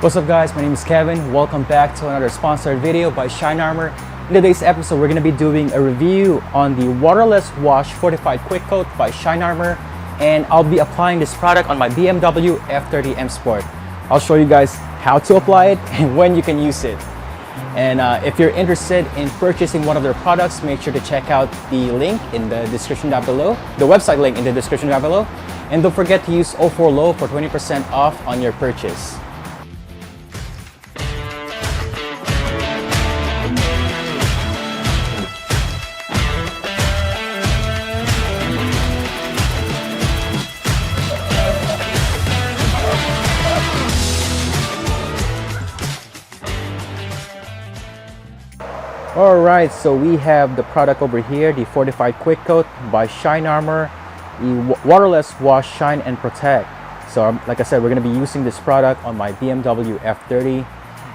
What's up guys, my name is Kevin. Welcome back to another sponsored video by Shine Armor. In today's episode, we're going to be doing a review on the Waterless Wash Fortified Quick Coat by Shine Armor, and I'll be applying this product on my BMW F30 M Sport. I'll show you guys how to apply it and when you can use it. And if you're interested in purchasing one of their products, make sure to check out the link in the description down below, the website link in the description down below. And don't forget to use 04LOW for 20% off on your purchase. Alright, so we have the product over here, the Fortified Quick Coat by Shine Armor, the Waterless Wash Shine and Protect. So like I said, we're going to be using this product on my BMW F30,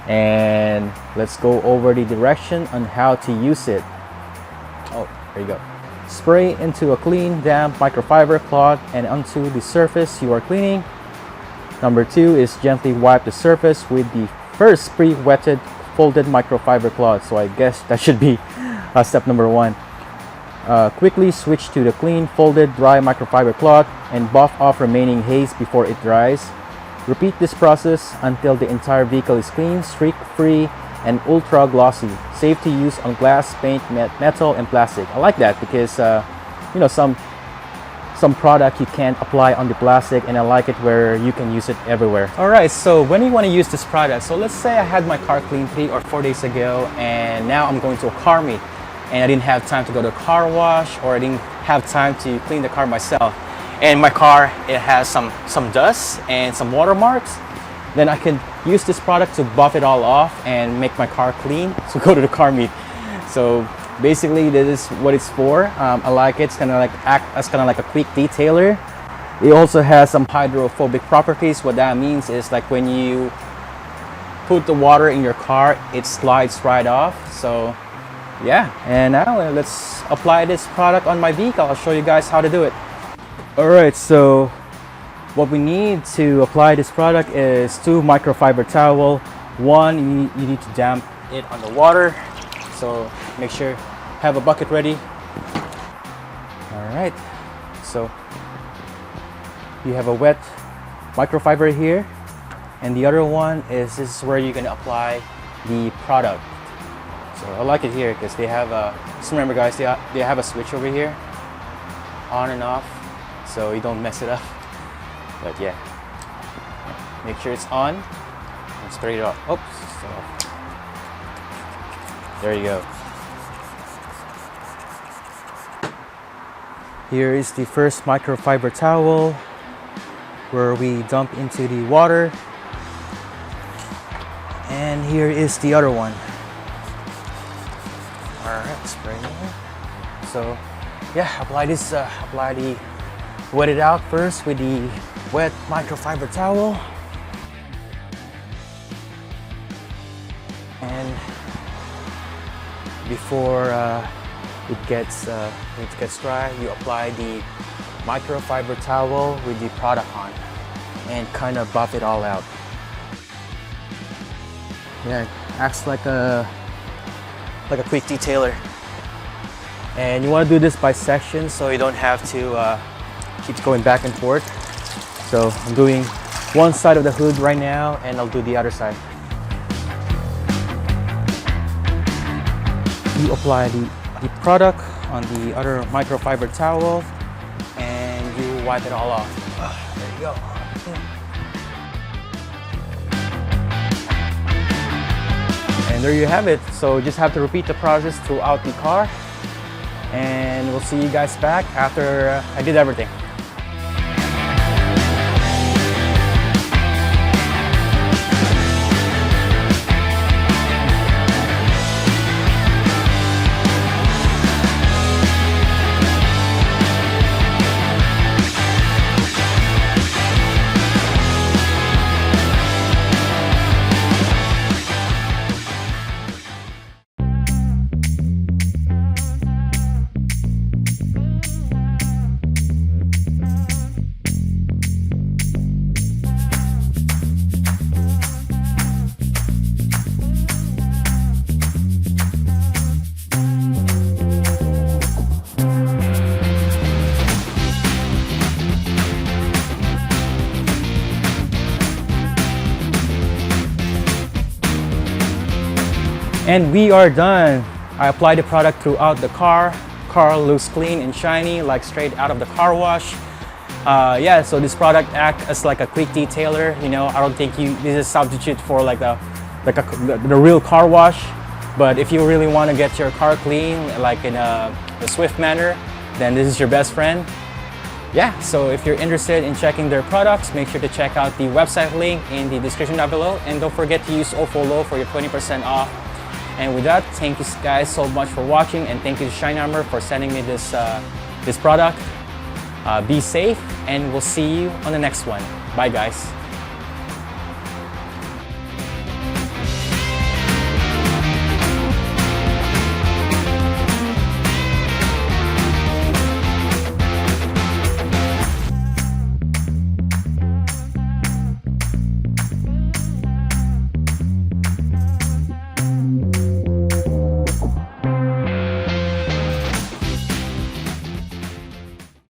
and let's go over the direction on how to use it. Oh, there you go. Spray into a clean, damp microfiber cloth and onto the surface you are cleaning. Number 2 is gently wipe the surface with the first pre-wetted folded microfiber cloth. So I guess that should be step number 1. Quickly switch to the clean, folded, dry microfiber cloth and buff off remaining haze before it dries. Repeat this process until the entire vehicle is clean, streak-free, and ultra glossy. Safe to use on glass, paint, metal, and plastic. I like that because you know, some product you can't apply on the plastic, and I like it where you can use it everywhere. Alright, so when you want to use this product, so let's say I had my car cleaned 3 or 4 days ago, and now I'm going to a car meet, and I didn't have time to go to a car wash, or I didn't have time to clean the car myself, and my car, it has some dust and some watermarks. Then I can use this product to buff it all off and make my car clean to go to the car meet. So basically, this is what it's for. I like it. It's kind of like act as kind of like a quick detailer. It also has some hydrophobic properties. What that means is, like, when you put the water in your car, it slides right off. So yeah, and now let's apply this product on my vehicle. I'll show you guys how to do it. All right, so what we need to apply this product is 2 microfiber towel. One, you need to damp it on the water. So make sure have a bucket ready. All right, so you have a wet microfiber here, and the other one is, this is where you're gonna apply the product. So I like it here because they have a, just remember guys, they have a switch over here, on and off, so you don't mess it up. But yeah, make sure it's on and spray it off. Oops, so there you go. Here is the first microfiber towel where we dump into the water, and here is the other one. All right, spray it. So yeah, apply the wet it out first with the wet microfiber towel, and before it gets dry, you apply the microfiber towel with the product on and kind of buff it all out. Yeah, it acts like a quick detailer, and you want to do this by section so you don't have to keep going back and forth. So I'm doing one side of the hood right now, and I'll do the other side. You apply the product on the other microfiber towel, and you wipe it all off. There you go. And there you have it. So just have to repeat the process throughout the car, and we'll see you guys back after I did everything. And we are done. I applied the product throughout the car. Car looks clean and shiny, like straight out of the car wash. Yeah, so this product acts as like a quick detailer. You know, I don't think this is a substitute for like the real car wash. But if you really want to get your car clean, like in a swift manner, then this is your best friend. Yeah, so if you're interested in checking their products, make sure to check out the website link in the description down below. And don't forget to use OFOLO for your 20% off. And with that, thank you guys so much for watching, and thank you to Shine Armor for sending me this product. Be safe, and we'll see you on the next one. Bye guys.